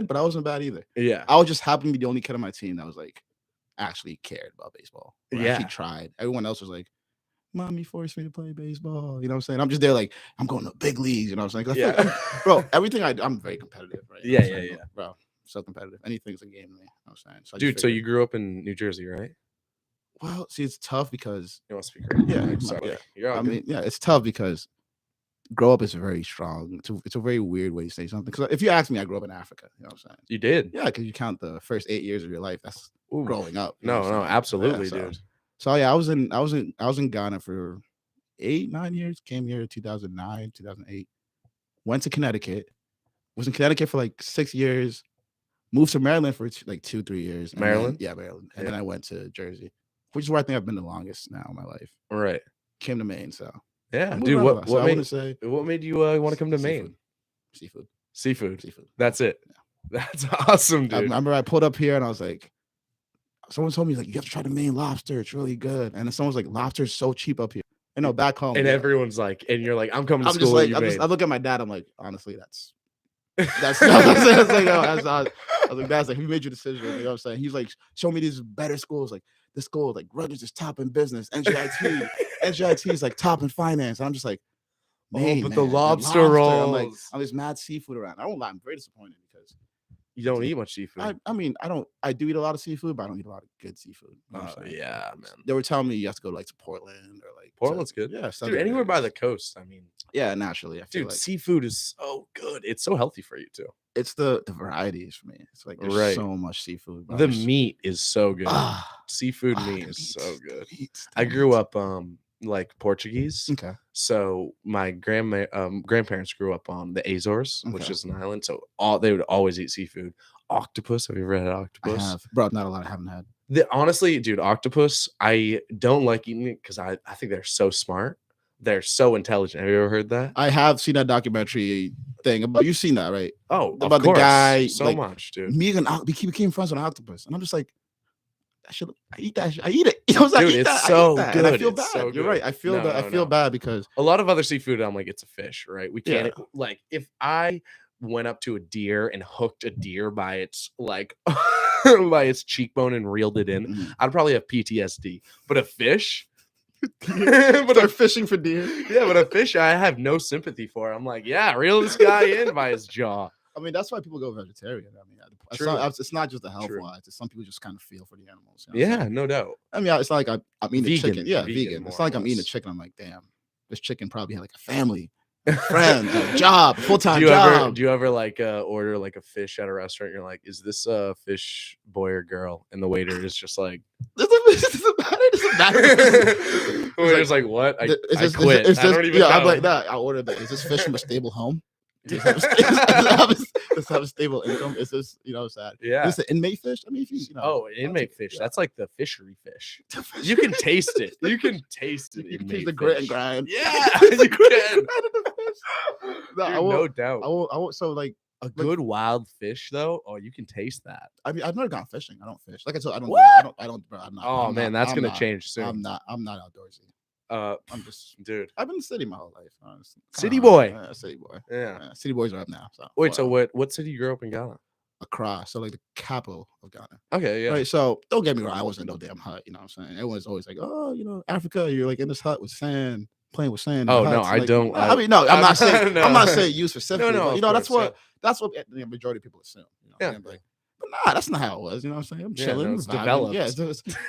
good, but I wasn't bad either. Yeah. I was just happened to be the only kid on my team that was like actually cared about baseball. Or actually tried. Everyone else was like, Mommy forced me to play baseball. You know what I'm saying? I'm just there like, I'm going to big leagues. You know what I'm saying? Yeah. Bro, everything I'm very competitive, right? Yeah. Bro, so competitive. Anything's a game to me. You know what I'm saying? So dude, so you grew up in New Jersey, right? Well, see, it's tough because... You want to speak right? Yeah. Sorry. Yeah. Yeah, it's tough because grow up is very strong. It's a very weird way to say something. Because if you ask me, I grew up in Africa. You know what I'm saying? You did? Yeah, because you count the first 8 years of your life. That's growing up. No, absolutely, dude. So yeah, I was in Ghana for 8-9 years. Came here in 2009, 2008. Went to Connecticut. Was in Connecticut for like 6 years. Moved to Maryland for like 2-3 years. Maryland? Maryland. And then I went to Jersey, which is where I think I've been the longest now in my life. Right. Came to Maine, so yeah, dude. What made you want to come to Maine? Seafood. That's it. Yeah. That's awesome, dude. I remember I pulled up here and I was like, someone told me like, you have to try the Maine lobster. It's really good. And then someone's like, lobster is so cheap up here. You know, back home. And everyone's like, and you're like, I'm coming to school. I look at my dad. I'm like, honestly, that's I was like, that's like, who made your decision? You know what I'm saying? He's like, show me these better schools. Like this school, like Rutgers is top in business. NJIT is like top in finance. And I'm just like, but the lobster rolls. I'm like, I'm just mad seafood around. I won't lie, I'm very disappointed because you don't eat much seafood. I mean, I do eat a lot of seafood, but I don't eat a lot of good seafood. You know yeah, man. They were telling me you have to go like to Portland or like Portland's good. Yeah, dude, anywhere by the coast. I mean, yeah, naturally. I feel dude, seafood is so good. It's so healthy for you too. It's the varieties for me. It's like there's so much seafood. The meat is so good. Seafood meat is so good. I grew up like Portuguese. Okay. So my grandparents grew up on the Azores, which is an island. So they would always eat seafood. Octopus. Have you ever had octopus? I have. Bro, not a lot. I haven't had. Honestly, dude, octopus, I don't like eating it because I think they're so smart. They're so intelligent. Have you ever heard that? I have seen that documentary thing. But you've seen that, right? Oh, about the guy. So like, much, dude. Me and we became friends with an octopus. And I'm just like, I eat that. I eat it. You know, dude, it's so good. And I feel bad. So you're right. I feel that. I feel bad because a lot of other seafood, I'm like, it's a fish, right? We can't like if I went up to a deer and hooked a deer by its like by its cheekbone and reeled it in, I'd probably have PTSD. But a fish, but they're fishing for deer. Yeah, but a fish, I have no sympathy for. I'm like, yeah, reel this guy in by his jaw. I mean, that's why people go vegetarian. I mean, it's not just the health wise. It's some people just kind of feel for the animals. You know no doubt. I mean, it's not like I'm eating vegan, chicken. Yeah, vegan. It's not like I'm eating a chicken. I'm like, damn, this chicken probably had like a family, friends, a job, full-time job. Do you ever like order like a fish at a restaurant? You're like, is this a fish boy or girl? And the waiter is just like, does it matter? Waiter's like, what? I quit. I don't even know. I'm like that. I ordered that. Is this fish from a stable home? Does it have a stable income? Is this, sad? Yeah. Is this an inmate fish? I mean, an inmate fish. That's like the fishery fish. You can taste it. You can taste it. You can taste the grit and grind. Yeah, you can. No doubt. I won't. So like a good wild fish though. Oh, you can taste that. I mean, I've never gone fishing. I don't fish. Like I said, I don't. What? I don't. Bro, I'm not. Oh man, that's gonna change soon. I'm not outdoorsy. I'm just, dude. I've been in the city my whole life. Honestly. City boy. City boy. Yeah. City boys are up now. So. Wait, so what city you grew up in Ghana? Accra, so like the capital of Ghana. Okay, yeah. Right. So don't get me wrong, I wasn't no damn hut. You know what I'm saying? Everyone's always like, oh, Africa, you're like in this hut with sand, playing with sand. Oh no, I don't. I mean, no, I'm not saying. I'm not saying you specifically. No, but, that's what the majority of people assume. Yeah. But nah, that's not how it was. You know what I'm saying? I'm chilling. It's developed. Yeah,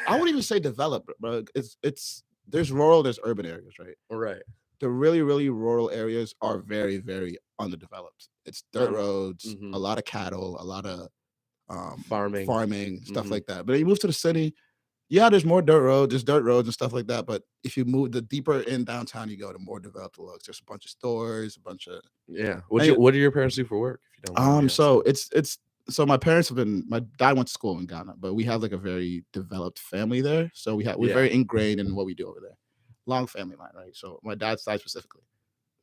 I wouldn't even say developed, bro. It's there's rural, there's urban areas, right? Right. The really, really rural areas are very, very underdeveloped. It's dirt roads, a lot of cattle, a lot of farming, stuff like that. But you move to the city, there's more dirt roads, and stuff like that. But if you move the deeper in downtown you go, the more developed it looks. There's a bunch of stores, a bunch of What do your parents do for work? If you don't So my dad went to school in Ghana, but we have like a very developed family there. So we're very ingrained in what we do over there. Long family line, right? So my dad's side specifically.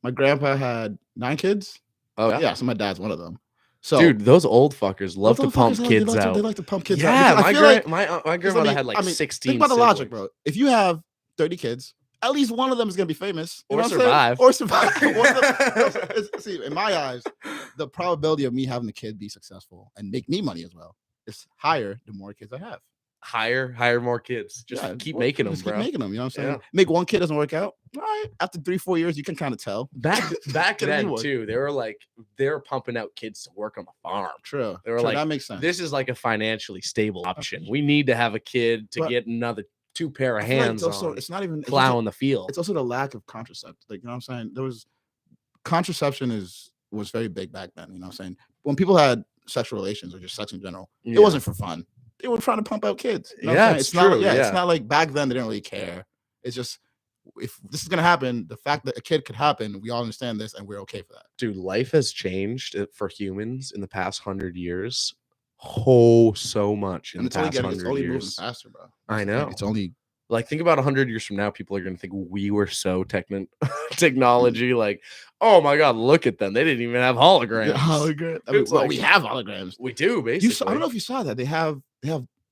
My grandpa had 9 kids. Oh yeah. So my dad's one of them. So dude, those old fuckers love to pump kids out. They like to pump kids out. Yeah, my grandmother had like 16. Think about the logic, bro. If you have 30 kids at least one of them is gonna be famous or survive. Or survive. See, in my eyes, the probability of me having a kid be successful and make me money as well is higher the more kids I have. Hire more kids. Just keep making them, bro. Keep making them. You know what I'm saying? Yeah. Make one kid doesn't work out. All right. After 3-4 years, you can kind of tell. Back then too, they were pumping out kids to work on the farm. True. They were like, that makes sense. This is like a financially stable option. We need to have a kid to get another 2 pair of hands on. It's not even plowing the field. It's also the lack of contraception. Like, you know what I'm saying? There was contraception was very big back then. You know what I'm saying? When people had sexual relations or just sex in general, it wasn't for fun. They were trying to pump out kids. You know it's true. It's not like back then they didn't really care. It's just, if this is gonna happen, the fact that a kid could happen, we all understand this, and we're okay for that. Dude, life has changed for humans in the past 100 years. So much in the past 100 years. It's only moving faster, bro. I know. It's only like, think about 100 years from now, people are gonna think we were so technology. Like, oh my god, look at them. They didn't even have holograms. I mean, we have holograms. We do, basically. I don't know if you saw that. They have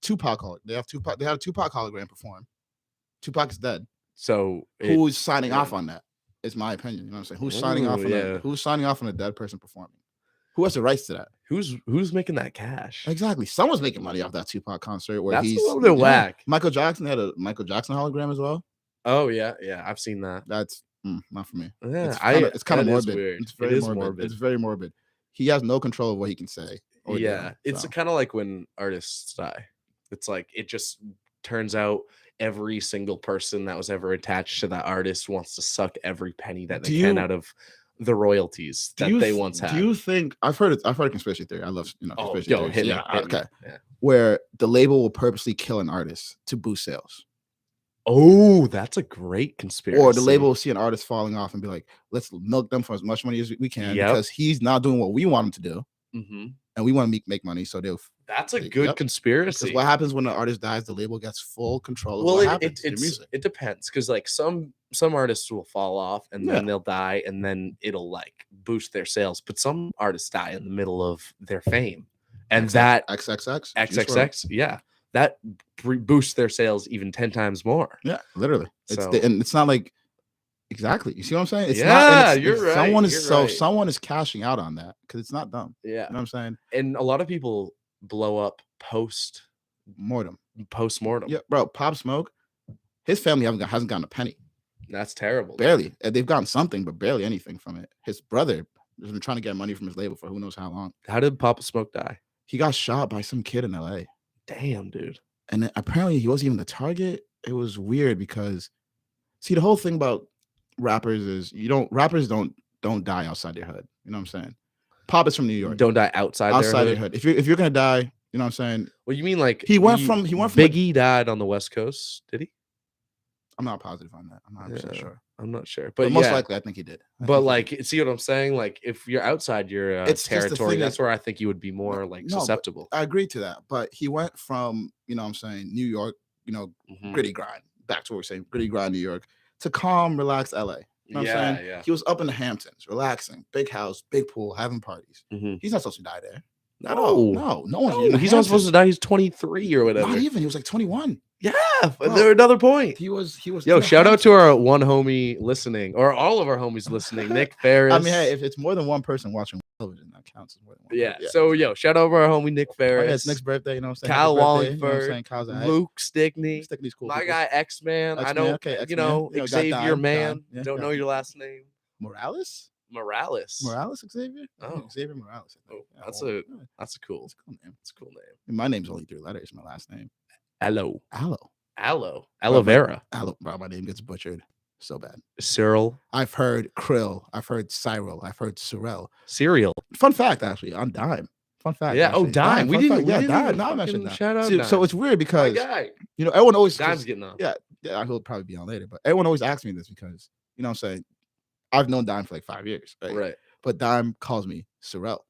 Tupac. They had a Tupac hologram perform. Tupac is dead. So who's signing off on that? Is my opinion. You know what I'm saying? Who's signing off on who's signing off on a dead person performing? Who has the rights to that? Who's making that cash? Exactly. Someone's making money off that Tupac concert where That's a little bit whack. Michael Jackson had a Michael Jackson hologram as well. Oh yeah, I've seen that. That's not for me. Yeah, it's kind of morbid. Weird. It's very morbid. It's very morbid. He has no control of what he can say. It's kind of like when artists die. It's like, it just turns out every single person that was ever attached to that artist wants to suck every penny that they can out of the royalties that they once had. Do you think I've heard a conspiracy theory? I love conspiracy theories. Hit me. Okay. Yeah. Where the label will purposely kill an artist to boost sales. Oh, that's a great conspiracy. Or the label will see an artist falling off and be like, let's milk them for as much money as we can because he's not doing what we want him to do. Mm-hmm. And we want to make money, so they'll. That's a good conspiracy. Because what happens when the artist dies? The label gets full control of what happens to the music. It depends, because like some artists will fall off and then they'll die, and then it'll like boost their sales. But some artists die in the middle of their fame, and that XXX, that boosts their sales even 10 times more. Yeah, literally. And it's not like. Exactly. You see what I'm saying? It's you're right. Someone is cashing out on that because it's not dumb. Yeah. You know what I'm saying? And a lot of people blow up post-mortem. Yeah, bro. Pop Smoke, his family hasn't gotten a penny. That's terrible. Barely. They've gotten something, but barely anything from it. His brother has been trying to get money from his label for who knows how long. How did Pop Smoke die? He got shot by some kid in LA. Damn, dude. And then apparently he wasn't even the target. It was weird because, see, the whole thing about rappers is rappers don't die outside their hood. You know what I'm saying? Pop is from New York. Don't die outside their hood. If you're gonna die, you know what I'm saying? Well, you mean like he went from Biggie died on the West Coast, did he? I'm not positive on that. I'm not sure. I'm not sure, but most likely I think he did. But like, see what I'm saying? Like, if you're outside your territory, that's where I think you would be more susceptible. I agree to that. But he went from, you know what I'm saying, New York, gritty grind, back to what we're saying, gritty grind New York, to calm, relaxed LA. You know what I'm saying? Yeah. He was up in the Hamptons, relaxing, big house, big pool, having parties. Mm-hmm. He's not supposed to die there. No one. He's not supposed to die. He's 23 or whatever. Not even. He was like 21. Yeah, but there's another point. He was. Yo, shout out to our one homie listening, or all of our homies listening. Nick Ferris. I mean, hey, if it's more than one person watching television, that counts as more than one. Yeah. So, yo, shout out to our homie Nick Ferris. Yeah, it's Nick's birthday. You know what I'm saying? Kyle Wallingford. Luke Stickney. Stickney's cool. My guy X-Man. I know. X-Man. Xavier Man. Don't know your last name. Morales. Xavier. Oh, Xavier Morales. That's a cool name. It's a cool name. My name's only 3 letters. My last name. Alo. Aloe Vera. Aloe. Bro, my name gets butchered so bad. Cyril. I've heard Krill. I've heard Cyril. I've heard Cyril. Cereal. Fun fact, actually, on Dime. Fun fact. Yeah. Actually. Dime. We didn't. Dime. No, I mentioned that. Shout out. See, Dime. so it's weird because everyone always Dime's getting on. Yeah, he'll probably be on later. But everyone always asks me this because what I'm saying, I've known Dime for like 5 years, right? Right. But Dime calls me Cyril.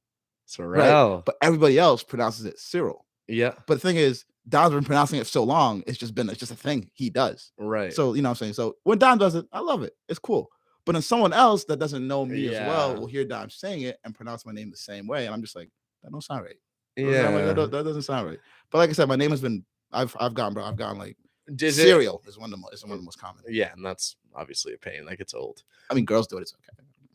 Right? But everybody else pronounces it Cyril. Yeah. But the thing is, Don's been pronouncing it so long, it's just a thing he does. Right. So, what I'm saying? So when Don does it, I love it. It's cool. But then someone else that doesn't know me as well will hear Don saying it and pronounce my name the same way. And I'm just like, that don't sound right. Yeah. That doesn't sound right. But like I said, my name has been, I've gone like Cereal is one of the most common. Yeah, and that's obviously a pain. That gets old. I mean, girls do it. It's okay.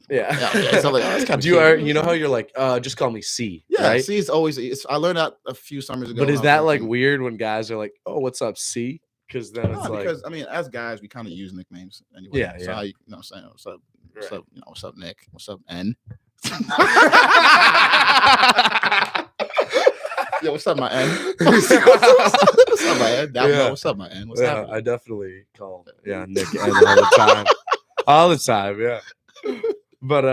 Yeah. Okay. So like, oh, that's kind of you know how you're like, just call me C. Yeah, right? C is always. I learned that a few summers ago. But is that like weird when guys are like, oh, what's up, C? Because then it's like, because I mean, as guys, we kind of use nicknames anyway. Yeah, so yeah. you know what I'm saying? What's up? What's up? You know, what's up, Nick? What's up, N? Yo, what's up, my N? What's up, my N? What's up, my N? What's up? I definitely call Nick N all the time. All the time, yeah. But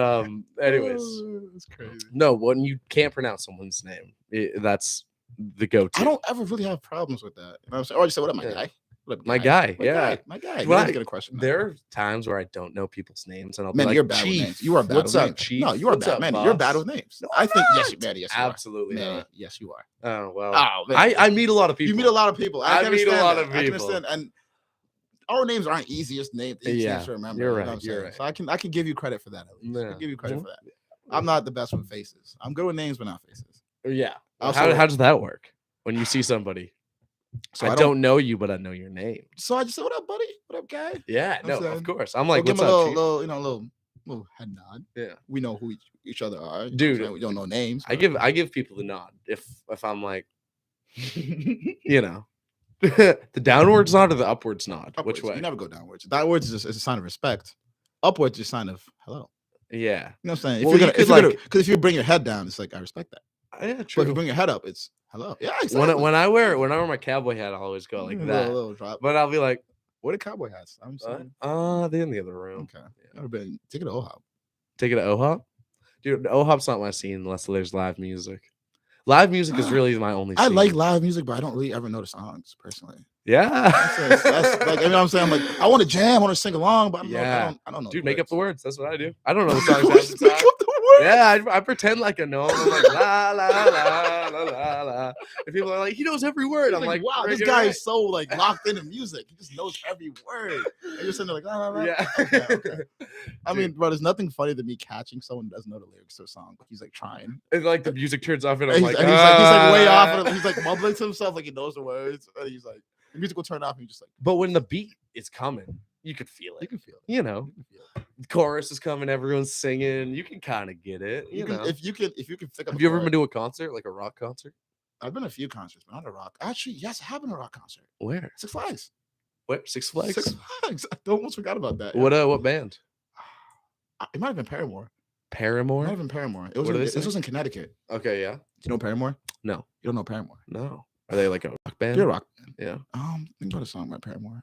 anyways, that's crazy. No, when you can't pronounce someone's name, that's the go-to. I don't ever really have problems with that. You know what I'm saying? Or just say, "What up, my guy?" My guy. My guy. Well, get a question. There are times where I don't know people's names, and I'll be man, like, you're bad with names. You are bad. What's with up, names. Chief? No, you are bad, man. You're bad with names. No, I think yes, yes, you absolutely are. not. Yes, you are. Oh well. Oh, man. I meet a lot of people. You meet a lot of people. I meet a lot of people. I can understand. And our names aren't easiest names to remember. You're right. You know you're right. So I can give you credit for that. At least. Yeah. I can give you credit for that. I'm not the best with faces. I'm good with names, but not faces. Yeah. How does that work? When you see somebody, so I don't know you, but I know your name. So I just say, "What up, buddy? What up, guy?" Yeah, of course. I'm like, give what's him up, little head nod. Yeah, we know who each other are, dude. We don't know names. But I give people the nod if I'm like, the downwards nod or the upwards nod. Upwards. Which way? You never go downwards. Downwards is a sign of respect. Upwards is a sign of hello. Yeah, you know what I'm saying. Because if you bring your head down, it's like I respect that. Yeah, true. But if you bring your head up, it's hello. Yeah, exactly. When I wear my cowboy hat, I'll always go like that. A little drop. But I'll be like, "What are cowboy hats?" I'm saying. They're in the other room. Okay. Never been. Take it to OHOP. Take it to OHOP, dude. OHOP's not my scene unless there's live music. Live music is really my only scene. I like live music, but I don't really ever know the songs personally. Yeah. That's like, you know what I'm saying? I'm like, I want to jam, I want to sing along, but I don't know. Dude, make up the words. That's what I do. I don't know the songs. Make up the words. Yeah, I pretend like I know them. I'm like, la, la, la, la, la, la. And people are like, he knows every word. I'm like, wow, this guy is so like locked into music. He just knows every word. And you're sitting there like, la, la, la. Yeah. Okay. I mean, bro, there's nothing funny than me catching someone who doesn't know the lyrics to a song. He's like trying. And like the music turns off and I'm he's like, he's like way off. And he's like mumbling to himself like he knows the words. And he's like, the music will turn off and you're just like. But when the beat is coming, you could feel it. You can feel it. You know, the chorus is coming, everyone's singing. You can kind of get it. You know, if you can pick up. Have you ever been to a concert, like a rock concert? I've been to a few concerts, but not a rock. Actually, yes, I have been to a rock concert. Where? Six Flags. What? Six Flags? Six Flags. I almost forgot about that. What band? It might have been Paramore. Paramore? It might have been Paramore. This was in Connecticut. Okay, yeah. Do you know Paramore? No. You don't know Paramore? No. Are they like a rock band? They're a rock band. Yeah. Think about a song by Paramore.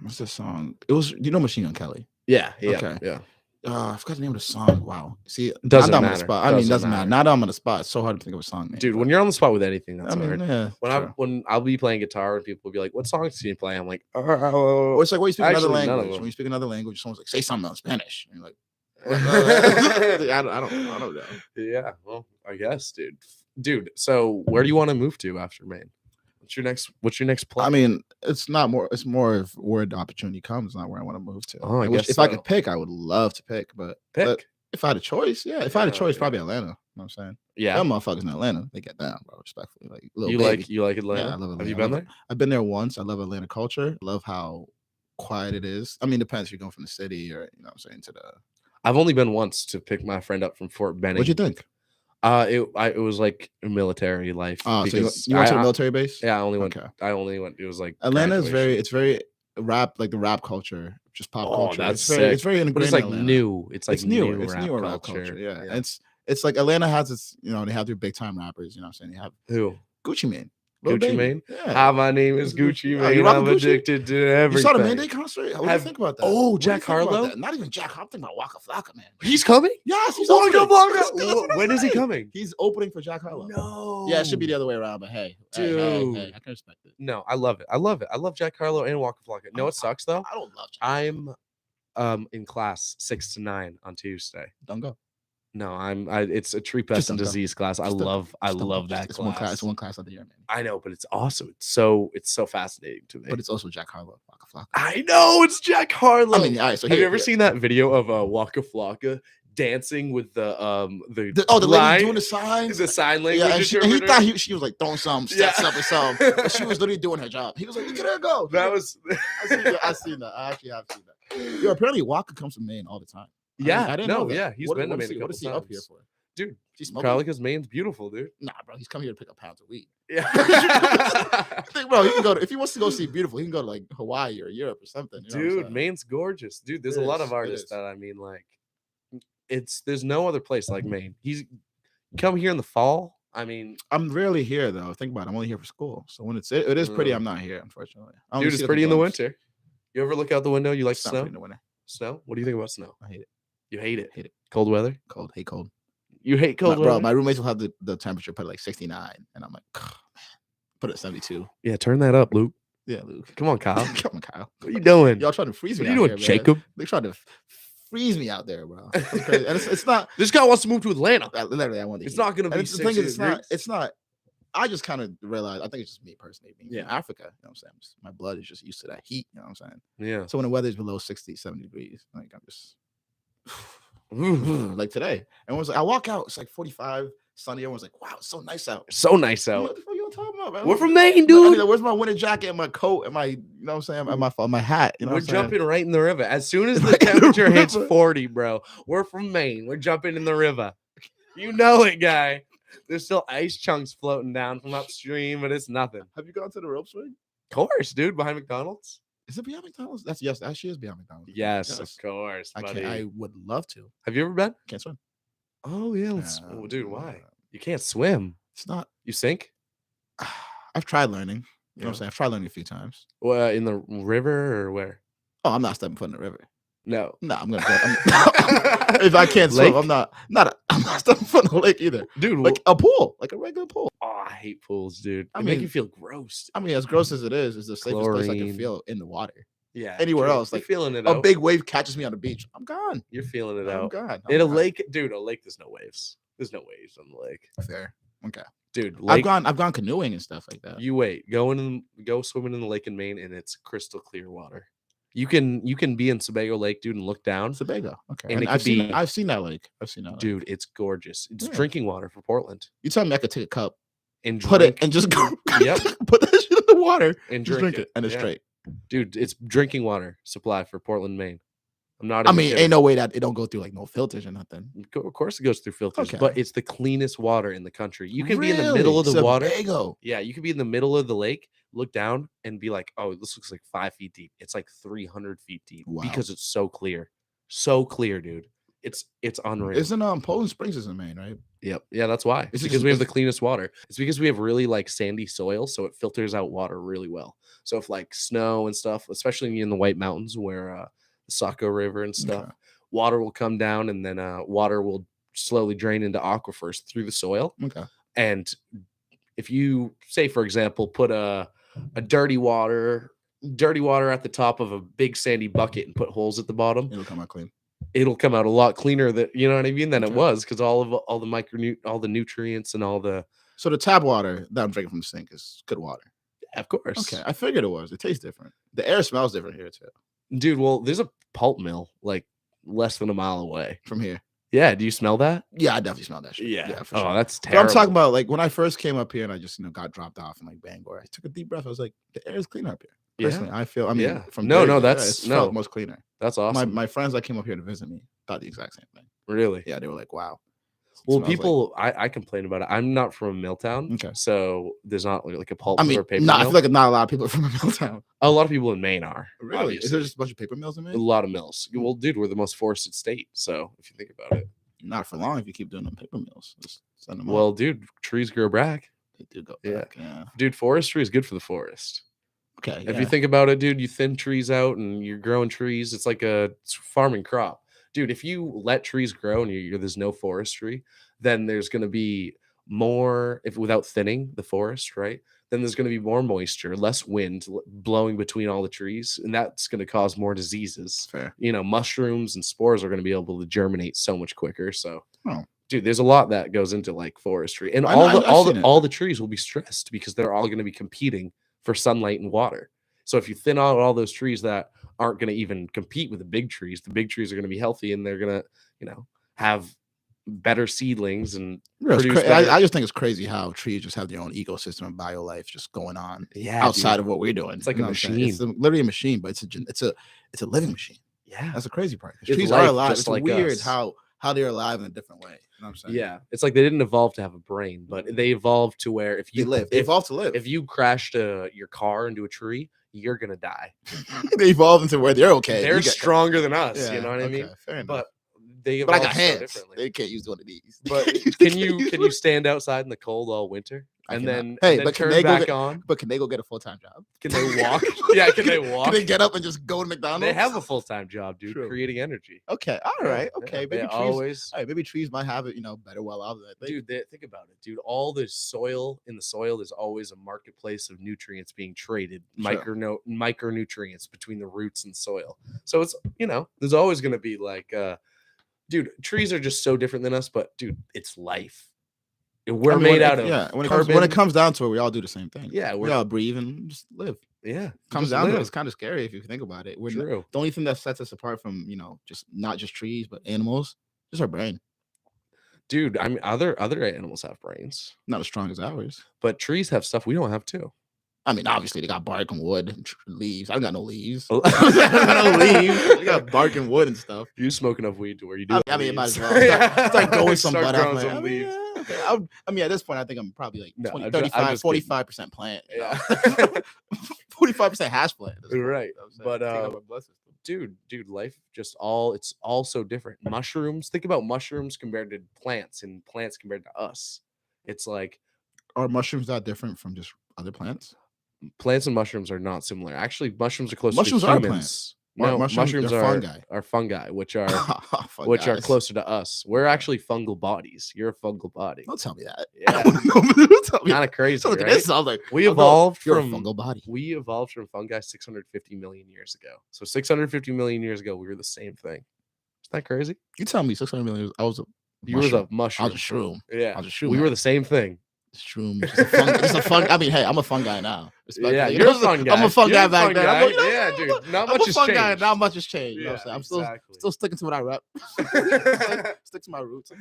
What's this song? It was, Machine Gun Kelly. Yeah. Okay. Yeah. I forgot the name of the song. Wow. See, doesn't matter. On the spot. It doesn't matter. Now that I'm on the spot, it's so hard to think of a song name. Dude, when you're on the spot with anything, that's hard. Yeah, when I'll be playing guitar and people will be like, "What songs do you play?" I'm like, or it's like, "Well, you speak another language." When you speak another language, someone's like, "Say something in Spanish," and you're like, I don't know. Yeah, well, I guess, dude. So where do you want to move to after Maine? What's your next plan? I mean, it's more of where the opportunity comes, not where I want to move to. Oh, I guess if I could pick, I would love to pick, but if I had a choice, probably Atlanta. You know what I'm saying? Yeah. Them motherfuckers in Atlanta, they get down, bro, respectfully. Like you like Atlanta? Yeah, I love Atlanta. Have you been there? I've been there once. I love Atlanta culture. I love how quiet it is. I mean, it depends if you're going from the city or, you know what I'm saying, I've only been once to pick my friend up from Fort Benning. What'd you think? It was like military life. Oh, so you went to a military base? Yeah, I only went. It was like Atlanta is very rap, like the rap culture, just pop culture. That's it's very integrated. But it's like new. It's like new. It's newer rap culture. Yeah. It's like Atlanta has its. They have their big time rappers. You know what I'm saying? They have who? Gucci Mane. Gucci Mane? Yeah. Hi, my name is Gucci Mane. I'm addicted to everything. You saw the Maine Day concert? What do you think about that? Oh, Jack Harlow? Not even Jack. I'm thinking about Waka Flocka, man. He's coming? Yes, he's opening. When is he coming? He's opening for Jack Harlow. No. Yeah, it should be the other way around, but hey. Dude. Hey, I can respect it. No, I love it. I love Jack Harlow and Waka Flocka. No, it sucks, though. I don't love Jack. I'm in class 6 to 9 on Tuesday. Don't go. No, it's a tree pest and disease class. I love that class. It's one class of the year, man. I know, but it's awesome. It's so fascinating to me. But it's also Jack Harlow, Waka Flocka. I know it's Jack Harlow. I mean, all right. So have you ever seen that video of Waka Flocka dancing with the lady doing the signs, the sign language. Yeah, and he thought she was like throwing some steps up or something, but she was literally doing her job. He was like, "Look at her go." That was. I've seen that. I actually have seen that. Yo, apparently Walker comes from Maine all the time. Yeah, I didn't know that. Yeah, he's been to Maine a couple What is he times. up here for? Dude, probably because Maine's beautiful, dude. Nah, bro, he's coming here to pick up pounds of weed. Yeah. I think, bro, he can go if he wants to go see beautiful, he can go to like Hawaii or Europe or something. You know dude, Maine's gorgeous. Dude, there's a lot of artists that I mean, like, there's no other place like Maine. He's come here in the fall. I mean, I'm rarely here though. Think about it. I'm only here for school. So when it is pretty, I'm not here, unfortunately. Dude, it's pretty in the winter. You ever look out the window? You like snow? In the winter. Snow? What do you think about snow? I hate it. You hate it? Hate it. Cold weather? Cold. Hate cold. You hate cold weather? Bro, my roommates will have the temperature put at like 69. And I'm like, oh, man. Put it at 72. Yeah, turn that up, Luke. Yeah, Luke. Come on, Kyle. Come on, Kyle. What are you doing? Y'all trying to freeze me out here. What are you doing, Jacob? They're trying to freeze me out there, bro. It's crazy. And it's not. This guy wants to move to Atlanta. Literally, I want to. It's not going to be. The thing is, it's not. I just kind of realized. I think it's just me personally being in Africa. You know what I'm saying? My blood is just used to that heat. You know what I'm saying? Yeah. So when the weather is below 60, 70 degrees, like I'm just like today. Everyone's like, I walk out, it's like 45, sunny. Everyone's like, wow, it's so nice out. So nice out. What the fuck you talking about, man? We're from Maine, dude. I mean, where's my winter jacket and my coat and my, you know what I'm saying, and my hat? You know we're jumping right in the river. As soon as the temperature hits 40, bro, we're from Maine. We're jumping in the river. You know it, guy. There's still ice chunks floating down from upstream, but it's nothing. Have you gone to the rope swing? Of course, dude. Behind McDonald's. Is it behind McDonald's? That actually is behind McDonald's. Yes, of course, buddy. I would love to. Have you ever been? Can't swim. Oh yeah, dude. Why? You can't swim. It's not. You sink? I've tried learning. You know what I'm saying? I've tried learning a few times. Well, in the river or where? Oh, I'm not stepping foot in the river. No, I'm gonna go. If I can't swim, I'm not stepping foot in the lake either, dude. Like a pool, like a regular pool. Oh, I hate pools, dude. They make you feel gross. I mean, as gross as it is the safest place I can feel in the water. Yeah. Anywhere else, like feeling it. A big wave catches me on the beach, I'm gone. You're feeling it out. I'm gone. In a lake, dude. A lake, there's no waves. There's no waves on the lake. Fair. Okay. Dude, I've gone canoeing and stuff like that. You wait. Go swimming in the lake in Maine, and it's crystal clear water. You can be in Sebago Lake, dude, and look down. Sebago, okay. And I've seen that lake. Dude, it's gorgeous. It's drinking water for Portland. You tell me I could take a cup and put it and just go. Yep. Put that shit in the water and drink it, and it's straight. Dude, it's drinking water supply for Portland, Maine. I'm not. I mean, kidding. Ain't no way that it don't go through like no filters or nothing. Of course, it goes through filters, but it's the cleanest water in the country. You can be in the middle of the water. Yeah, you can be in the middle of the lake, look down, and be like, "Oh, this looks like 5 feet deep." It's like 300 feet deep because it's so clear, dude. It's unreal. Isn't Poland Springs is in Maine, right? Yep. Yeah, that's why. It's because we have the cleanest water. It's because we have really like sandy soil, so it filters out water really well. So if like snow and stuff, especially in the White Mountains where the Saco River and stuff, water will come down, and then water will slowly drain into aquifers through the soil. Okay. And if you say, for example, put a dirty water at the top of a big sandy bucket and put holes at the bottom, it'll come out clean. It'll come out a lot cleaner than it was, because all the nutrients and all the. So the tap water that I'm drinking from the sink is good water. Yeah, of course. Okay, I figured it was. It tastes different. The air smells different here too. Dude, well, there's a pulp mill like less than a mile away from here. Yeah, do you smell that? Yeah, I definitely smell that shit. Yeah, for sure. That's terrible. But I'm talking about like when I first came up here and I just got dropped off in like Bangor. I took a deep breath. I was like, the air is cleaner up here. Personally, I feel. I mean, from it's felt much cleaner. That's awesome. My friends that came up here to visit me thought the exact same thing. Really? Yeah, they were like, wow. Well, people, I complain about it. I'm not from a mill town, so there's not like a pulp or paper mill. I feel like not a lot of people are from a mill town. A lot of people in Maine are. Really? Obviously. Is there just a bunch of paper mills in Maine? A lot of mills. Well, dude, we're the most forested state, so if you think about it. Not for long if you keep doing them paper mills. Just send them well, dude, trees grow back. They do go back, yeah. Dude, forestry is good for the forest. Okay. If you think about it, dude, you thin trees out and you're growing trees. It's like it's farming crop. Dude, if you let trees grow and there's no forestry, then there's going to be more, without thinning the forest, right? Then there's going to be more moisture, less wind blowing between all the trees, and that's going to cause more diseases. Fair. Mushrooms and spores are going to be able to germinate so much quicker. So, dude, there's a lot that goes into like forestry, and all the trees will be stressed because they're all going to be competing for sunlight and water. So if you thin out all those trees that aren't going to even compete with the big trees are going to be healthy, and they're going to, have better seedlings and I just think it's crazy how trees just have their own ecosystem and bio life just going on outside of what we're doing. It's like a machine. It's literally a machine, but it's a living machine. Yeah, that's the crazy part. Trees are alive. It's like weird how they're alive in a different way. You know what I'm saying? Yeah, it's like they didn't evolve to have a brain, but they evolved to where if you they evolved to live. If you crashed your car into a tree, you're gonna die. They evolved into where they're okay. They're stronger than us. Yeah, you know what I mean? Fair enough. But they evolved I got hands. So differently. They can't use one of these. But can you stand outside in the cold all winter and then turn back on? But can they go get a full-time job? Can they walk? Yeah, can they walk? Can they get up and just go to McDonald's? They have a full-time job, dude, creating energy. Okay, all right, okay. Yeah, maybe trees might have it, better well out of that. Dude, think about it, dude. All the soil in the soil is always a marketplace of nutrients being traded, micronutrients between the roots and soil. So it's there's always going to be like. Dude, trees are just so different than us, but dude, it's life. We're made out of when it comes down to it, we all do the same thing. Yeah, we all breathe and just live. Yeah, comes down to it. It's kind of scary if you think about it. True. The only thing that sets us apart from just not just trees but animals, just our brain. Dude, I mean, other animals have brains, not as strong as ours, but trees have stuff we don't have too. I mean, obviously they got bark and wood and leaves. I got no leaves. I got no leaves. They got bark and wood and stuff. You smoke enough weed to where you do. I mean, it might as well start going some butt out. Some leaves. I mean, at this point, I think I'm probably like 35, 45% plant. Yeah, 45% hash plant. Right, but dude, life it's all so different. Mushrooms. Think about mushrooms compared to plants, and plants compared to us. It's like, are mushrooms that different from just other plants? Plants and mushrooms are not similar. Actually, mushrooms are closer to humans. Are plants. No, mushrooms are fungi, which are closer to us. We're actually fungal bodies. You're a fungal body. Don't tell me that. Yeah, kind of crazy. Right? This sounds like we evolved from a fungal body. We evolved from fungi 650 million years ago. So 650 million years ago, we were the same thing. Isn't that crazy? You tell me 600 million. You were the mushroom. I was a shroom. Yeah, I was a shroom. We were the same thing. Shroom, just a fun. I mean, hey, I'm a fun guy now. Yeah, you're a fun guy. I'm a fun guy back then. Yeah, dude. Not much has changed. Not much has changed. You know what I'm saying? I'm still sticking to what I rep. Stick to my roots.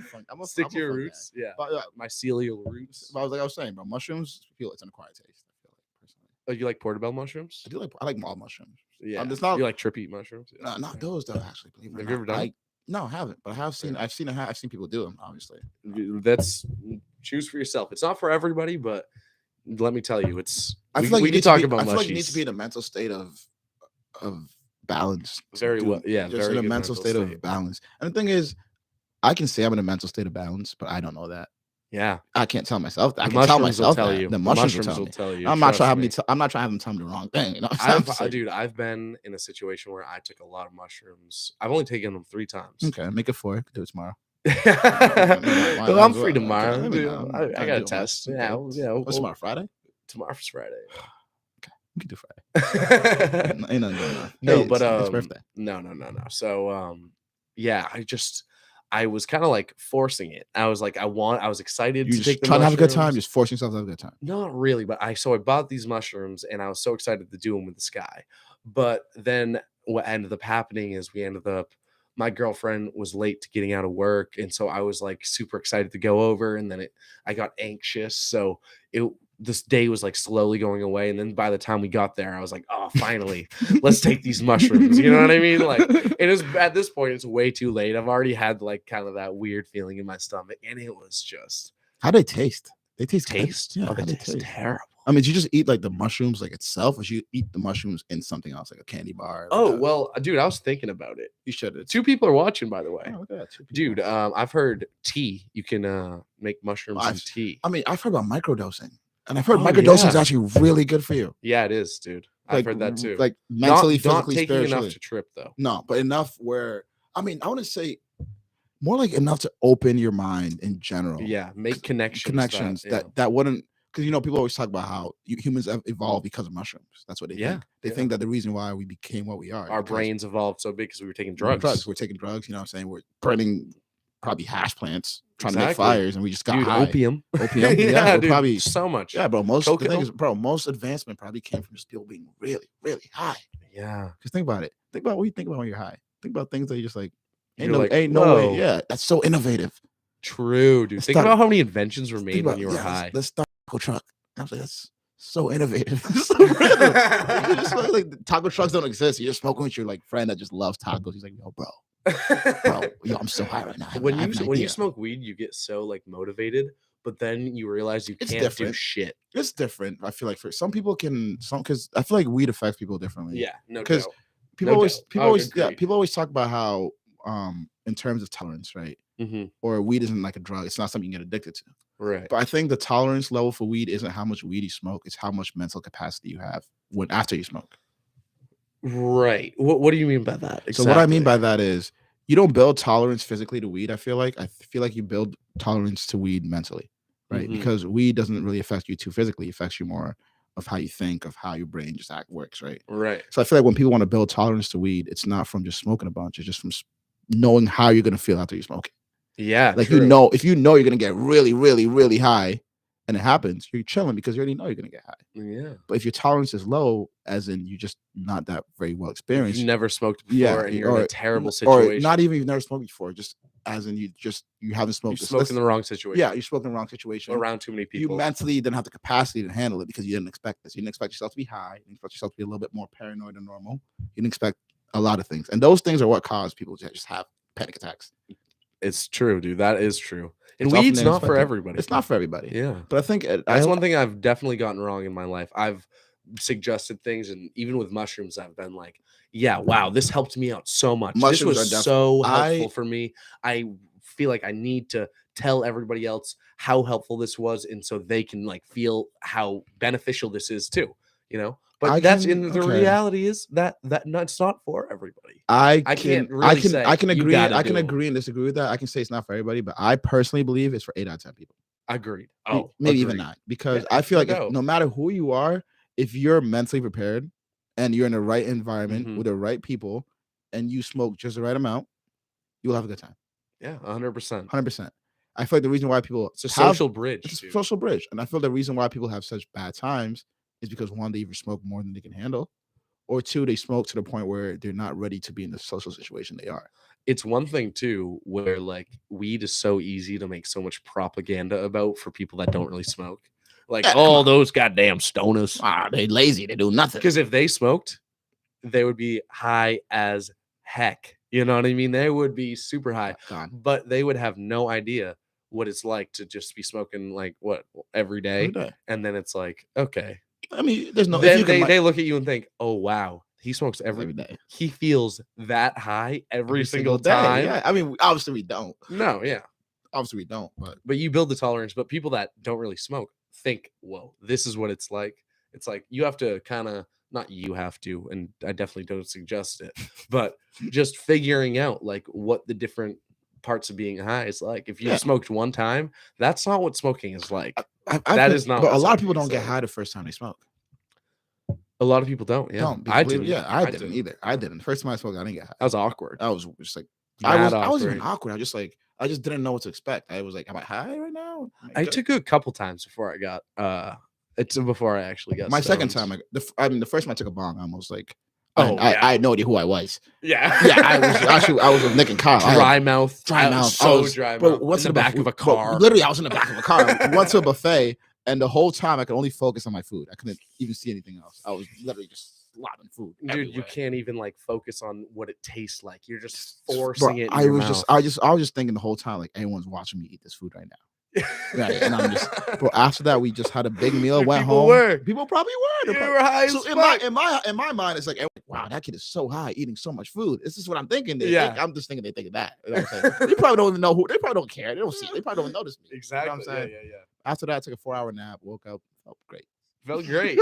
Stick to your roots. Guy. Yeah, but, mycelial roots. But I was saying, bro, mushrooms feel it's an acquired taste. I feel like personally. Oh, you like portobello mushrooms? I like all mushrooms. Yeah, you like trippy mushrooms? Yeah. No, not those though. Actually, have you ever done? No, I haven't, but I've seen people do them. Obviously, that's choose for yourself. It's not for everybody, but let me tell you, it's. I feel like we can talk about. I feel like you need to be in a mental state of balance. Very well, yeah. Just in a mental state of balance. And the thing is, I can say I'm in a mental state of balance, but I don't know that. Yeah, I can't tell myself that. I can tell myself that. The mushrooms will tell you. I'm not trying to have them tell me the wrong thing. You know, dude, I've been in a situation where I took a lot of mushrooms. I've only taken them 3 times. Okay, make it 4. Do it tomorrow. Well, I'm free tomorrow. Okay. I got a test. Yeah. What's tomorrow? Friday? Tomorrow's Friday. Okay, we can do Friday. Ain't nothing going on. No, but it's birthday. No. So yeah, I was kind of like forcing it. I was like, I was excited to take the trying to have a good time, just forcing yourself to have a good time. Not really, but I bought these mushrooms and I was so excited to do them with this guy. But then what ended up happening is my girlfriend was late to getting out of work, and so I was like super excited to go over, and then I got anxious. So this day was like slowly going away, and then by the time we got there, I was like, oh, finally, let's take these mushrooms. You know what I mean? Like, it is at this point, it's way too late. I've already had like kind of that weird feeling in my stomach, and it was just. How do they taste? They taste. Yeah, they taste terrible. I mean, did you just eat like the mushrooms like itself, or did you eat the mushrooms in something else, like a candy bar? Well, dude, I was thinking about it. You should have. 2 people are watching, by the way. Oh, okay, 2 people. Dude, I've heard tea. You can make mushrooms in tea. I mean, I've heard about microdosing, and I've heard microdosing is actually really good for you. Yeah, it is, dude. I've heard that too. Like mentally, physically, not taking spiritually. Enough to trip though. No, but enough where I wouldn't say. More like enough to open your mind in general. Yeah, make connections. That wouldn't. Because people always talk about how humans have evolved because of mushrooms. That's what they think. They think that the reason why we became what we are. Our brains evolved so big because we were taking drugs. We're taking drugs. You know what I'm saying? We're burning probably hash plants, trying to make fires, and we just got high. Opium. Yeah, dude, probably so much. Yeah, bro. Most advancement probably came from just people being really, really high. Yeah. Because think about it. Think about what you think about when you're high. Think about things that you just like. Ain't no way. Yeah, that's so innovative. True, dude. Think about how many inventions were made when you were high. Let's start a taco truck. I was like, that's so innovative. So random. Just like taco trucks don't exist. You're smoking with your like friend that just loves tacos. He's like, yo, bro, yo, I'm so high right now. When you smoke weed, you get so like motivated, but then you realize you can't do shit. It's different. I feel like for some people because I feel like weed affects people differently. Yeah, no doubt. Because people always talk about how in terms of tolerance, right? Mm-hmm. Or weed isn't like a drug. It's not something you get addicted to. Right. But I think the tolerance level for weed isn't how much weed you smoke. It's how much mental capacity you have after you smoke. Right. What do you mean by that? Exactly. So what I mean by that is you don't build tolerance physically to weed. I feel like you build tolerance to weed mentally, right? Mm-hmm. Because weed doesn't really affect you too physically. It affects you more of how you think, of how your brain just works, right? Right. So I feel like when people want to build tolerance to weed, it's not from just smoking a bunch. It's just from knowing how you're going to feel after you smoke it. Yeah. Like, true. If you know you're going to get really, really, really high and it happens, you're chilling because you already know you're going to get high. Yeah. But if your tolerance is low, as in you're just not that very well experienced. You've never smoked before and you're in a terrible situation. Or not even you've never smoked before, just as in you haven't smoked. You smoked in the wrong situation. Yeah, you smoked in the wrong situation. Around too many people. You mentally didn't have the capacity to handle it because you didn't expect this. You didn't expect yourself to be high. You didn't expect yourself to be a little bit more paranoid than normal. You didn't expect a lot of things. And those things are what cause people to just have panic attacks. It's true, dude. That is true. And weed's not for everybody. It's not for everybody. Yeah. But I think that's one thing I've definitely gotten wrong in my life. I've suggested things, and even with mushrooms, I've been like, yeah, wow, this helped me out so much. Mushrooms this was so helpful for me. I feel like I need to tell everybody else how helpful this was, and so they can like feel how beneficial this is too, you know? But the reality is that that's not for everybody. I can agree and disagree with that. I can say it's not for everybody, but I personally believe it's for 8 out of 10 people. Agreed. Maybe even 9, because I feel like no matter who you are, if you're mentally prepared and you're in the right environment with the right people and you smoke just the right amount, you'll have a good time. Yeah, 100%. 100%. I feel like the reason why people it's a social bridge. It's a social bridge, and I feel the reason why people have such bad times is because 1, they either smoke more than they can handle, or 2, they smoke to the point where they're not ready to be in the social situation they are. It's one thing too, where like weed is so easy to make so much propaganda about for people that don't really smoke. Like, those goddamn stoners. They lazy. They do nothing. Because if they smoked, they would be high as heck. You know what I mean? They would be super high, but they would have no idea what it's like to just be smoking like every day. And then it's like, okay. I mean, there's no. Then they look at you and think, oh wow, he smokes every day. He feels that high every single time. Yeah. I mean, obviously we don't. No, yeah. Obviously we don't. But you build the tolerance. But people that don't really smoke think, whoa, this is what it's like. It's like you have to kind of, not you have to, and I definitely don't suggest it, but just figuring out like what the different parts of being high is like. If you smoked one time, that's not what smoking is like. That is not. But a lot of people don't get high the first time they smoke. A lot of people don't. Yeah, I didn't. Yeah, I didn't either. I didn't. The first time I smoked, I didn't get high. That was awkward. I was just like, I wasn't even awkward. I just didn't know what to expect. I was like, am I high right now? I took it a couple times before I got it's before I actually got my second time. The first time I took a bong, I almost like I had no idea who I was. Yeah. I was with Nick and Kyle. Dry mouth. So dry mouth. In the back of a car. Literally, I was in the back of a car. Went to a buffet, and the whole time I could only focus on my food. I couldn't even see anything else. I was literally just slobbing food. Dude, everywhere. You can't even like focus on what it tastes like. You're just forcing it. I was just thinking the whole time, like, everyone's watching me eat this food right now. Right, and I'm just, bro. After that, we just had a big meal, went home. People probably were. They were high. So in my mind, it's like, wow, that kid is so high, eating so much food. This is what I'm thinking. I'm just thinking they think of that. You know what I'm saying? They probably don't even know who. They probably don't care. They don't see. They probably don't notice me. Exactly. You know what I'm saying? Yeah. After that, I took a 4-hour nap. Woke up, felt great. Felt great.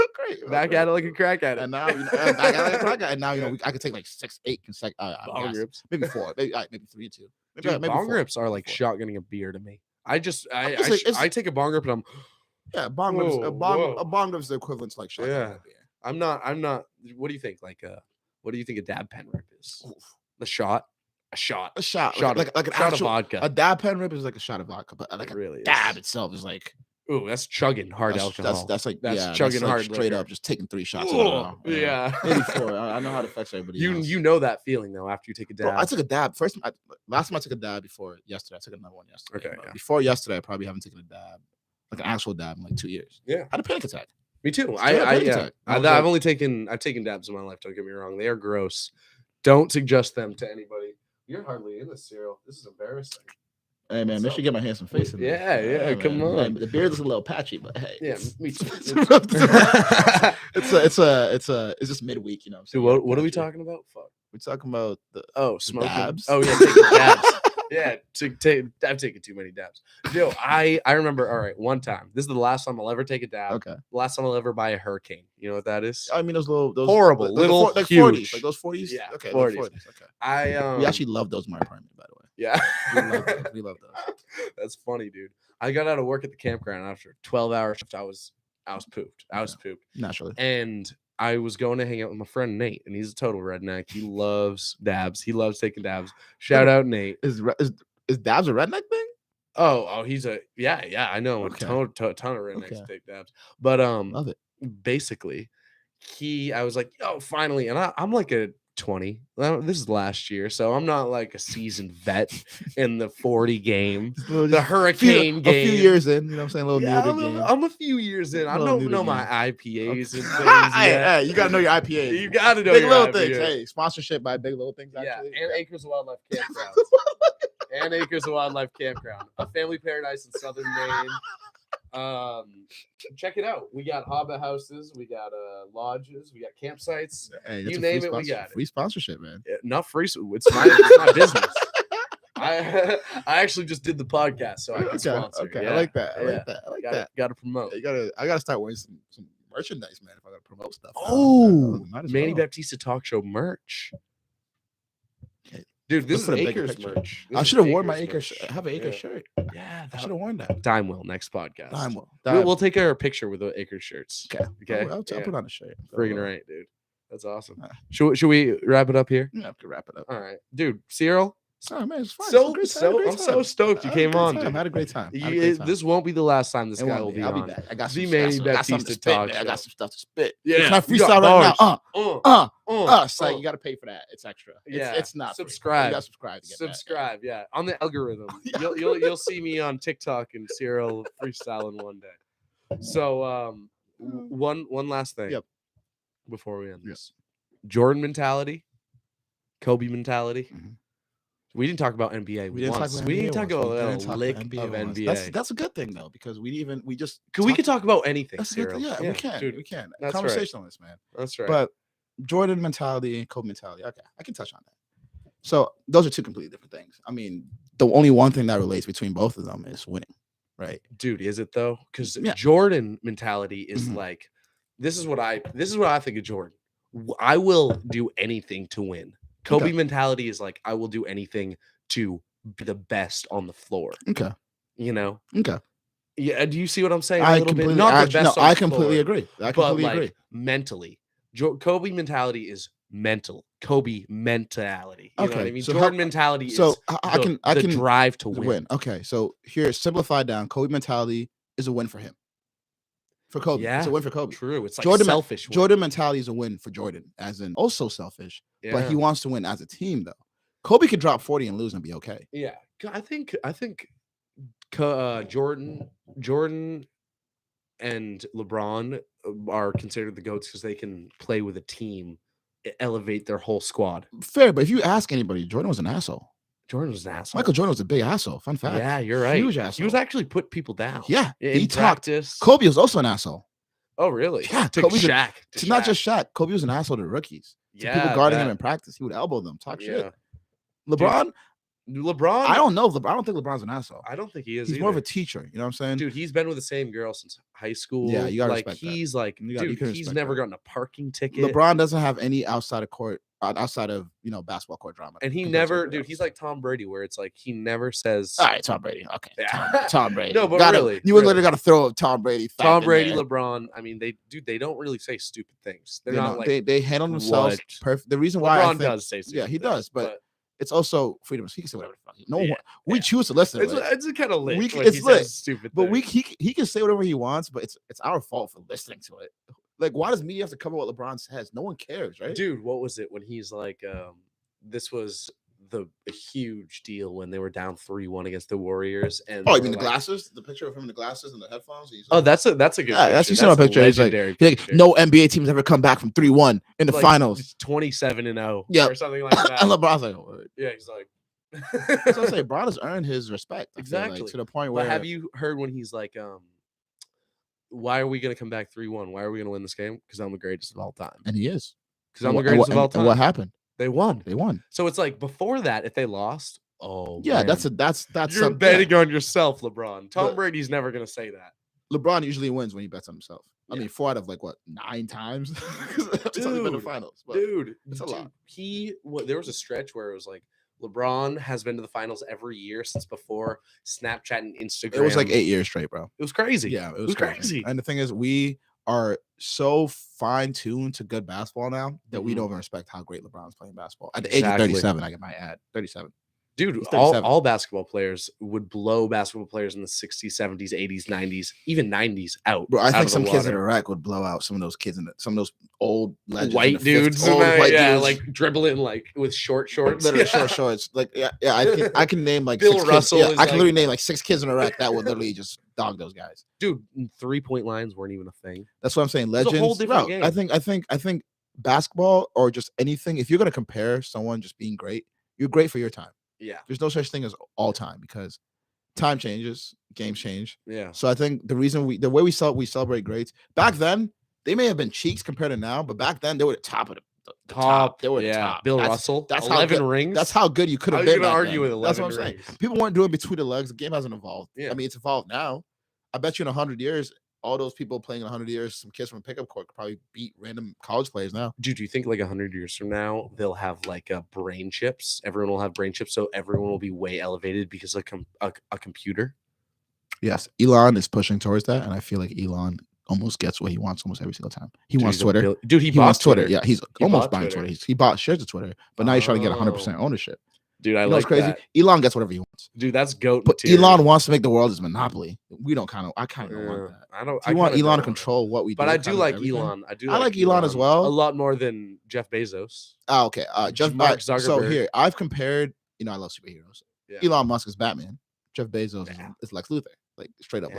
Back at it like a crack at it. And now, back at it like a crack at it. And now, I could take like 6, 8 consecutive bong rips. Maybe 4, maybe 3 or 2. Maybe bong rips are like shotgunning a beer to me. I take a bong rip and a bong rip is the equivalent to like shotgunning a beer. I'm not. What do you think? Like, what do you think a dab pen rip is? A shot. Like an shot of vodka. A dab pen rip is like a shot of vodka, but like a dab itself is like Ooh, that's chugging hard alcohol. That's like chugging like hard straight liquor. up, just taking 3 shots. Yeah. Maybe 4. I know how it affects everybody else. You know that feeling though after you take a dab. Bro, I took a dab last time I took a dab before yesterday. I took another one yesterday. Okay. Yeah. Before yesterday, I probably haven't taken a dab, like an actual dab, in like 2 years. Yeah. I had a panic attack. Me too. I've taken dabs in my life. Don't get me wrong; they are gross. Don't suggest them to anybody. You're hardly in this, Cyril. This is embarrassing. Hey man, make sure you get my handsome face in there. Yeah, come on. Man, the beard is a little patchy, but hey. Yeah, me too. It's just midweek, you know. Dude, what are we talking about? Fuck. We're talking about smoking. Dabs. Oh yeah, taking dabs. Yeah, I've taken too many dabs. Yo, I remember. All right, one time. This is the last time I'll ever take a dab. Okay. The last time I'll ever buy a Hurricane. You know what that is? I mean, those horrible little like huge 40s, like those 40s. Yeah, okay, 40s. 40s. Okay. We actually love those in my apartment, by the way. Yeah, we love those. That's funny, dude. I got out of work at the campground after 12-hour shift. I was pooped. I was pooped naturally, and I was going to hang out with my friend Nate, and he's a total redneck. He loves dabs. He loves taking dabs. Shout out Nate. Is dabs a redneck thing? Oh, he's a yeah. I know a ton of rednecks take dabs, but love it. Basically, I was like, yo, finally, and I'm like a 20. Well, this is last year, so I'm not like a seasoned vet in the 40 game, the Hurricane game. A few years in, you know what I'm saying? A little game. I'm a few years in. I don't know my IPAs and things. Hey, you gotta know your IPAs. You gotta know Big your Little IPAs. Things. Hey, sponsorship by Big Little Things. Actually. Yeah, and Acres of Wildlife Campground. And Acres of Wildlife Campground, a family paradise in southern Maine. Check it out. We got hobbit houses, we got lodges, we got campsites. Hey, you name it, we got it. Free sponsorship, man. Yeah, not free. It's my business. I actually just did the podcast, so I can sponsor. Okay, yeah. I like that. I like that. Got to promote. I gotta start wearing some merchandise, man. If I gotta promote stuff. Oh, Manny Baptista Talk Show merch. Dude, this is Acres merch. I should have worn my Acres shirt. I have an Acres shirt. Yeah, I should have worn that. Dime will next podcast. Dime will. We'll take our picture with the Acres shirts. Okay. I'll put on a shirt. Friggin' right, dude. That's awesome. Should we wrap it up here? Yeah, I can wrap it up. All right, dude. Cyril. Sorry, man. It's fine. I'm so stoked you came on. I had a great time. This won't be the last time this guy will be on. I'll be back. I got some Baptista Talk. I got some stuff to spit. Yeah. Can I freestyle right now? It's like you got to pay for that. It's extra. Yeah. It's not. Subscribe. You got to subscribe. Subscribe. Yeah. On the algorithm, you'll see me on TikTok and Cyril freestyling one day. So one last thing. Yep. Before we end this, Jordan mentality, Kobe mentality. Mm-hmm. We didn't talk about NBA. We didn't talk about a lick of NBA. That's a good thing though, because we could talk about anything. Yeah, we can. Dude, we can. That's Conversationalist, man. That's right. But Jordan mentality and Kobe mentality. Okay, I can touch on that. So those are two completely different things. I mean, the only one thing that relates between both of them is winning, right? Dude, is it though? Because Jordan mentality is like, this is what I think of Jordan. I will do anything to win. Kobe mentality is like, I will do anything to be the best on the floor. Okay. You know? Okay. Yeah. Do you see what I'm saying? I completely agree. Mentally, Kobe mentality is mental. Kobe mentality. You know what I mean? So Jordan mentality is the drive to win. Okay. So here, simplified down, Kobe mentality is a win for him. For Kobe. Yeah, it's a win for Kobe. True. It's like selfish. Jordan mentality is a win for Jordan, as in also selfish. Yeah. But he wants to win as a team, though. Kobe could drop 40 and lose and be okay. Yeah. I think Jordan and LeBron are considered the GOATs because they can play with a team, elevate their whole squad. Fair, but if you ask anybody, Jordan was an asshole. Jordan was an asshole. Michael Jordan was a big asshole. Fun fact. Yeah, you're right. Huge asshole. He was actually put people down. Yeah. He practiced. Kobe was also an asshole. Oh, really? Yeah. Kobe Shaq. Not just Shaq. Kobe was an asshole to rookies. To people guarding him in practice. He would elbow them, talk shit. LeBron. I don't know. I don't think LeBron's an asshole. I don't think he is. He's more of a teacher. You know what I'm saying? Dude, he's been with the same girl since high school. Yeah, you gotta respect he's that. like, he's never gotten a parking ticket. LeBron doesn't have any outside of basketball court drama. And he never, he's like Tom Brady, where it's like he never says. All right, Tom Brady. Okay, yeah. Tom Brady. No, but you would literally got to throw a Tom Brady. Tom Brady, LeBron. I mean, they don't really say stupid things. They're not like they handle themselves perfect. The reason why LeBron does say stupid he does, but it's also freedom. He can say whatever the fuck. No one. We choose to listen. It's kind of lit. It's lit. Stupid. But he can say whatever he wants. But it's our fault for listening to it. Like, why does media have to cover what LeBron says? No one cares, right? Dude, what was it when he's like, this was a huge deal when they were down 3-1 against the Warriors. And you mean the glasses? The picture of him in the glasses and the headphones? That's a good picture. That's you saw a picture. He's like, no NBA team's ever come back from 3-1 in the finals. 27-0. Yeah. Or something like that. And LeBron's like, oh, yeah, he's like, so I say LeBron has earned his respect. Exactly. Like, to the point where. But have you heard when he's like, why are we going to come back 3-1? Why are we going to win this game? Because I'm the greatest of all time. And he is. Because I'm the greatest of all time. And what happened? They won. So it's like before that, if they lost, yeah, man, that's you're betting on yourself, LeBron. Tom Brady's never gonna say that. LeBron usually wins when he bets on himself. I mean, 4 out of 9 times. Dude, been in the finals. But it's a lot. There was a stretch where it was like LeBron has been to the finals every year since before Snapchat and Instagram. It was like 8 years straight, bro. It was crazy. Yeah, it was crazy. And the thing is, we are so fine-tuned to good basketball now that we don't even respect how great LeBron's playing basketball. At the age of 37, I might add. 37. Dude, all basketball players would blow basketball players in the 60s, 70s, 80s, 90s, even 90s out. Bro, I think some kids in Iraq would blow out some of those kids some of those old legends. White dudes. White dudes. Like dribbling like with short shorts. Literally short shorts. Like, yeah, I can name like Bill Russell. Kids. Yeah, I can literally name like 6 kids in Iraq that would literally just dog those guys. Dude, 3-point lines weren't even a thing. That's what I'm saying. Legends. It's a whole different game. I think basketball or just anything, if you're gonna compare someone just being great, you're great for your time. Yeah. There's no such thing as all time because time changes, games change. Yeah. So I think the way we celebrate greats back then, they may have been cheeks compared to now, but back then they were the top of the top. They were the top. Bill Russell. That's 11 rings. That's how good you could have been. Gonna argue with 11 That's what I'm rings. saying. People weren't doing between the legs. The game hasn't evolved. Yeah. I mean, it's evolved now. I bet you in 100 years, all those people playing in 100 years, some kids from a pickup court could probably beat random college players now. Dude, do you think like 100 years from now, they'll have like brain chips? Everyone will have brain chips, so everyone will be way elevated because of a computer? Yes. Elon is pushing towards that, and I feel like Elon almost gets what he wants almost every single time. He wants Twitter. He wants Twitter. Yeah, he's almost buying Twitter. He bought shares of Twitter, but now he's trying to get 100% ownership. Dude, I like crazy. That. Elon gets whatever he wants. Dude, that's goat. But Elon wants to make the world his monopoly. We don't I kind of don't want that. I want Elon to control what we do. But I do like Elon. I like Elon as well. A lot more than Jeff Bezos. Oh, okay. Mark Zuckerberg. So here, I've compared. I love superheroes. Yeah. Elon Musk is Batman. Jeff Bezos is Lex Luthor. Like straight up,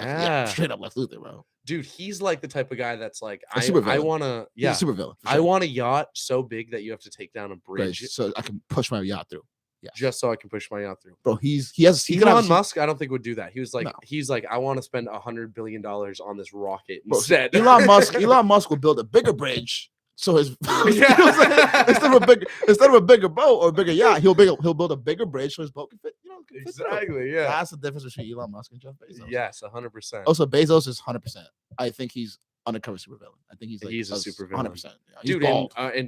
straight up Lex Luthor, bro. Dude, he's like the type of guy that's like, I want to, he's a super villain. I want a yacht so big that you have to take down a bridge so I can push my yacht through. Yeah. Just so I can push my yacht through. Bro, Elon Musk, I don't think would do that. He's like, I want to spend $100 billion on this rocket instead. Bro, Elon Musk will build a bigger bridge. So his instead of a bigger boat or a bigger yacht, he'll build a bigger bridge so his boat can fit. Exactly. Yeah. That's the difference between Elon Musk and Jeff Bezos. Yes, 100%. Also, Bezos is 100%. I think he's undercover supervillain. I think he's a super villain. 100%. Yeah, dude, bald. He's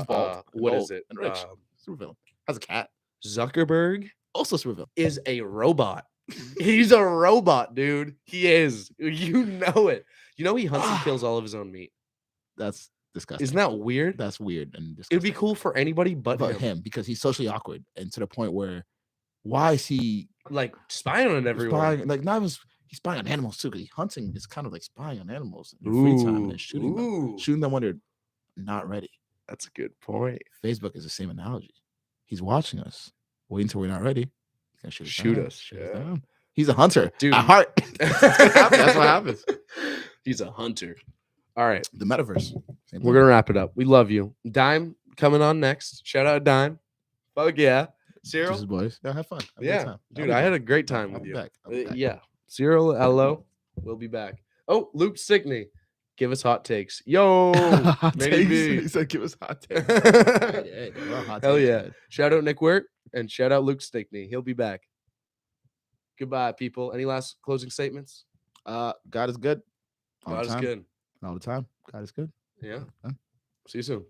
bald. What is it? And rich. Supervillain. Has a cat. Zuckerberg also supervillain is a robot. He's a robot, dude. He is. You know it. He hunts and kills all of his own meat. That's disgusting. Isn't that weird? That's weird and disgusting. It'd be cool for anybody but him because he's socially awkward and to the point where why is he like spying on everyone? He's spying on animals too because hunting is kind of like spying on animals in your free time and shooting them when they're not ready. That's a good point. Facebook is the same analogy. He's watching us, waiting until we're not ready. He's gonna shoot us. Yeah. He's a hunter, dude. At heart. That's what happens. He's a hunter. All right, the metaverse. We're gonna wrap it up. We love you, Dime. Coming on next. Shout out Dime. Fuck yeah, Cyril. Boys, yeah, have fun. Dude, I had a great time with you. Yeah, Cyril Alo will be back. Oh, Luke Stickney. Give us hot takes. Yo, maybe. He said, give us hot takes. Hell yeah. Shout out Nick Wirt and shout out Luke Stickney. He'll be back. Goodbye, people. Any last closing statements? God is good. God is good. All the time. God is good. Yeah. See you soon.